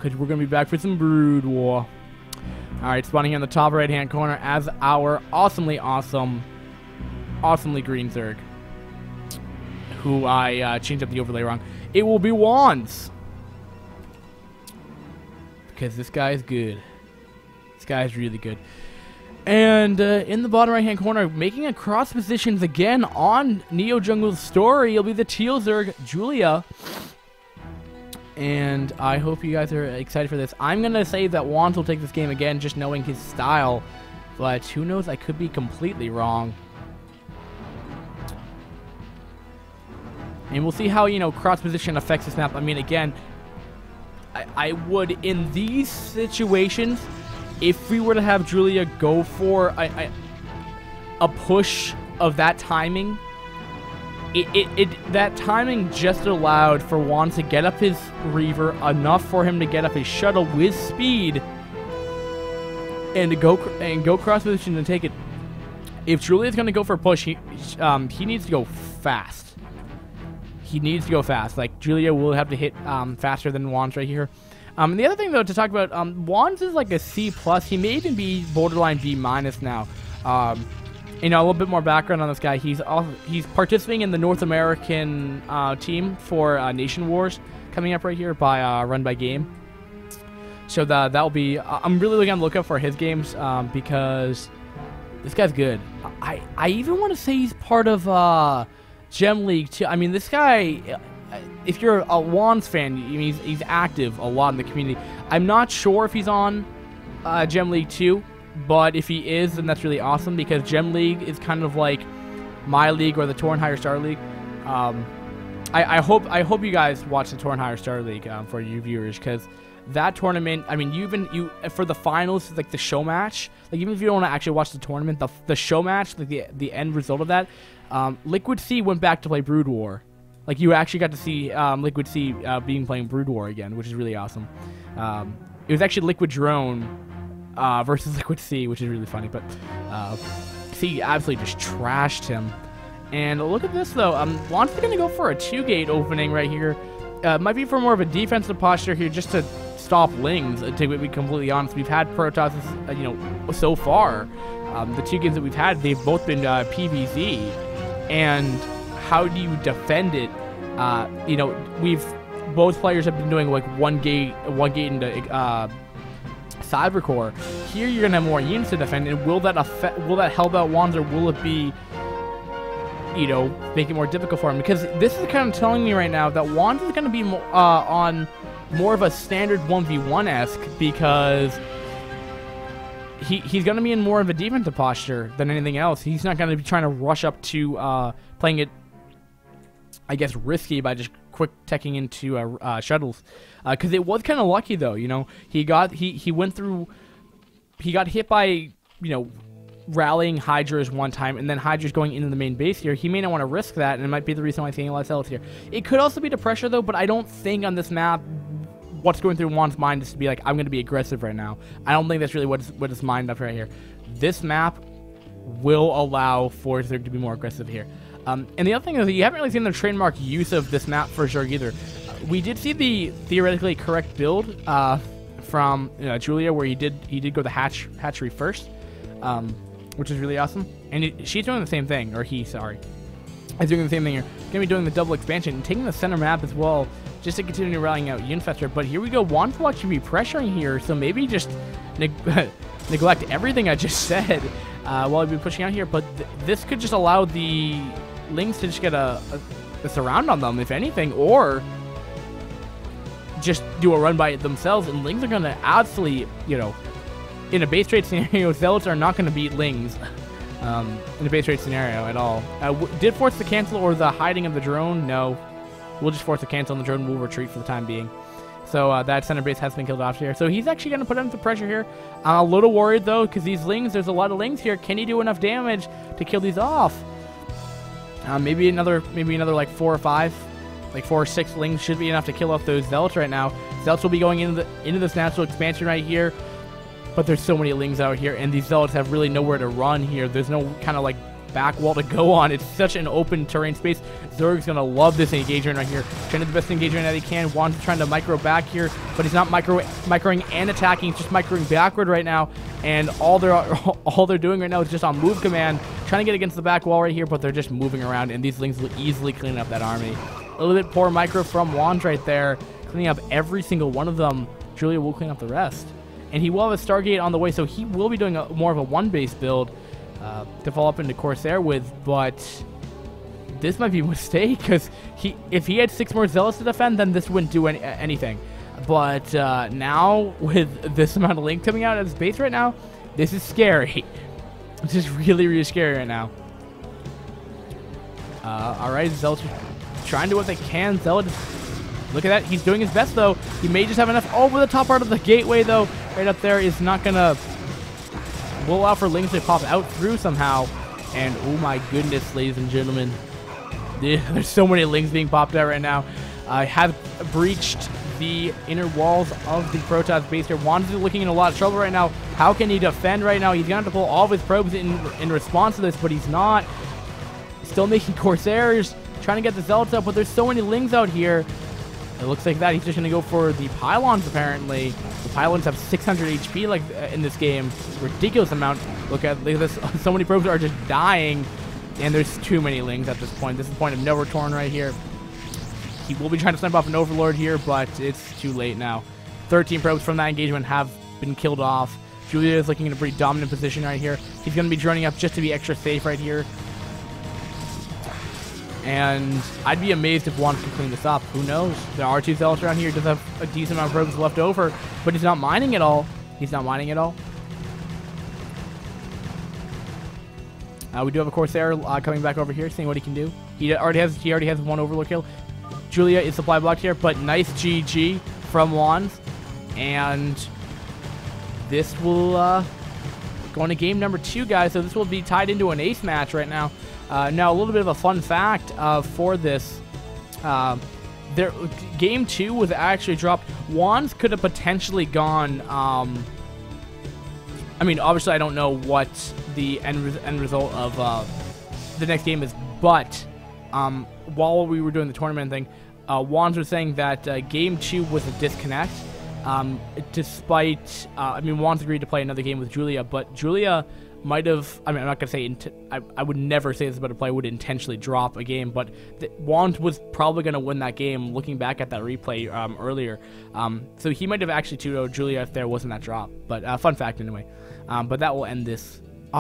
because we're going to be back for some Brood War. Alright, spawning here in the top right-hand corner as our awesomely green Zerg, who I changed up the overlay wrong. It will be WandS, because this guy is good. This guy is really good. And in the bottom right-hand corner, making a cross positions again on Neo Jungle's story, it'll be the Teal Zerg, Julia. And I hope you guys are excited for this. I'm going to say that WandS will take this game again, just knowing his style. But who knows, I could be completely wrong. And we'll see how, you know, cross position affects this map. I mean, again, I would, in these situations, if we were to have Julia go for a push of that timing, that timing just allowed for WandS to get up his Reaver enough for him to get up his shuttle with speed and to go cross position and take it. If Julia's going to go for a push, he needs to go fast. He needs to go fast. Like, Julia will have to hit faster than WandS right here. And the other thing, though, to talk about, WandS is like a C+. He may even be borderline B- now. You know, a little bit more background on this guy. He's participating in the North American team for Nation Wars coming up right here by Run by Game. So that'll be. I'm really looking on the lookout for his games because this guy's good. I even want to say he's part of Gem League too. I mean, this guy. If you're a WandS fan, I mean, he's active a lot in the community. I'm not sure if he's on Gem League 2, but if he is, then that's really awesome because Gem League is kind of like my league or the Torn Higher Star League. I hope you guys watch the Torn Higher Star League for you viewers, because that tournament, I mean, you for the finals, like the show match, like even if you don't want to actually watch the tournament, the show match, like the end result of that, Liquid Sea went back to play Brood War. Like, you actually got to see Liquid Sea playing Brood War again, which is really awesome. It was actually Liquid Drone versus Liquid Sea, which is really funny. But Sea absolutely just trashed him. And look at this, though. WandS is going to go for a 2-gate opening right here. Might be for more of a defensive posture here, just to stop Lings, to be completely honest. We've had Protoss, you know, so far. The 2 games that we've had, they've both been PvZ. And how do you defend it? You know, both players have been doing like one gate into Cybercore. Here you're gonna have more units to defend, and will that help out WandS, or will it be, you know, make it more difficult for him? Because this is kind of telling me right now that WandS is gonna be on more of a standard 1v1-esque, because he's gonna be in more of a defensive posture than anything else. He's not gonna be trying to rush up to playing it, I guess, risky by just quick teching into shuttles, because it was kind of lucky, though. You know, he got hit by, you know, rallying Hydras one time, and then Hydras going into the main base here. He may not want to risk that, and it might be the reason why he's seeing less else here. It could also be the pressure, though, but I don't think on this map what's going through WandS' mind is to be like, I'm going to be aggressive right now. I don't think that's really what his mind up right here. This map will allow for Zerg to be more aggressive here. And the other thing is that you haven't really seen the trademark use of this map for Zerg either. We did see the theoretically correct build from Julia, where he did go the hatchery first, which is really awesome. And she's doing the same thing, or he's doing the same thing here. Gonna be doing the double expansion and taking the center map as well, just to continue rallying out Unifester. But here we go, WandS will actually be pressuring here, so maybe just neglect everything I just said while I've been pushing out here. But this could just allow the Lings to just get a surround on them, if anything, or just do a run by it themselves, and Lings are going to absolutely, you know, in a base trade scenario, Zealots are not going to beat Lings in a base trade scenario at all. Did force the cancel or the hiding of the drone? No. We'll just force the cancel, and the drone will retreat for the time being. So that center base has been killed off here. So he's actually going to put under pressure here. I'm a little worried, though, because these Lings, there's a lot of Lings here. Can he do enough damage to kill these off? Maybe another like 4 or 5, like 4 or 6 Lings should be enough to kill off those Zealots right now. Zealots will be going into this natural expansion right here, but there's so many Lings out here, and these Zealots have really nowhere to run here. There's no kind of like back wall to go on. It's such an open terrain space. Zerg's going to love this engagement right here. Trying to do the best engagement that he can. WandS trying to micro back here, but he's not microing and attacking. He's just microing backward right now. And all they're doing right now is just on move command, trying to get against the back wall right here, but they're just moving around, and these Lings will easily clean up that army. A little bit poor micro from WandS right there, cleaning up every single one of them. Julia will clean up the rest. And he will have a Stargate on the way, so he will be doing more of a one-base build to follow up into Corsair with, but this might be a mistake, because if he had 6 more Zealots to defend, then this wouldn't do anything. But now, with this amount of Link coming out of his base right now, this is scary. This is really, really scary right now. Alright, Zealots trying to do what they can. Zealot, look at that. He's doing his best, though. He may just have enough over the top part of the gateway, though. Right up there is not going to... We'll allow for Lings to pop out through somehow. And, oh my goodness, ladies and gentlemen. There's so many Lings being popped out right now. I have breached the inner walls of the Protoss base here. WandS is looking in a lot of trouble right now. How can he defend right now? He's going to have to pull all of his probes in response to this, but he's not. Still making Corsairs, trying to get the Zealots up, but there's so many Lings out here. It looks like that. He's just going to go for the Pylons, apparently. The Pylons have 600 HP like in this game. Ridiculous amount. Look at this. So many probes are just dying, and there's too many Lings at this point. This is the point of no return right here. He will be trying to snipe off an Overlord here, but it's too late now. 13 probes from that engagement have been killed off. Julia is looking in a pretty dominant position right here. He's going to be droning up just to be extra safe right here. And I'd be amazed if WandS can clean this up. Who knows? There are 2 Zealots around here. He does have a decent amount of probes left over, but he's not mining at all. He's not mining at all. We do have a Corsair coming back over here, seeing what he can do. He already has 1 Overlord kill. Julia is supply blocked here, but nice GG from WandS. And this will go into game number 2, guys. So this will be tied into an ace match right now. Now, a little bit of a fun fact for this. Game 2 was actually dropped. WandS could have potentially gone... I mean, obviously, I don't know what the end result of the next game is, but while we were doing the tournament thing, WandS was saying that Game 2 was a disconnect, despite... I mean, WandS agreed to play another game with Julia, but Julia... might have, I mean, I'm not going to say, I would never say this about a player would intentionally drop a game, but WandS was probably going to win that game, looking back at that replay earlier. So he might have actually 2-0'd Julia if there wasn't that drop. But fun fact anyway. But that will end this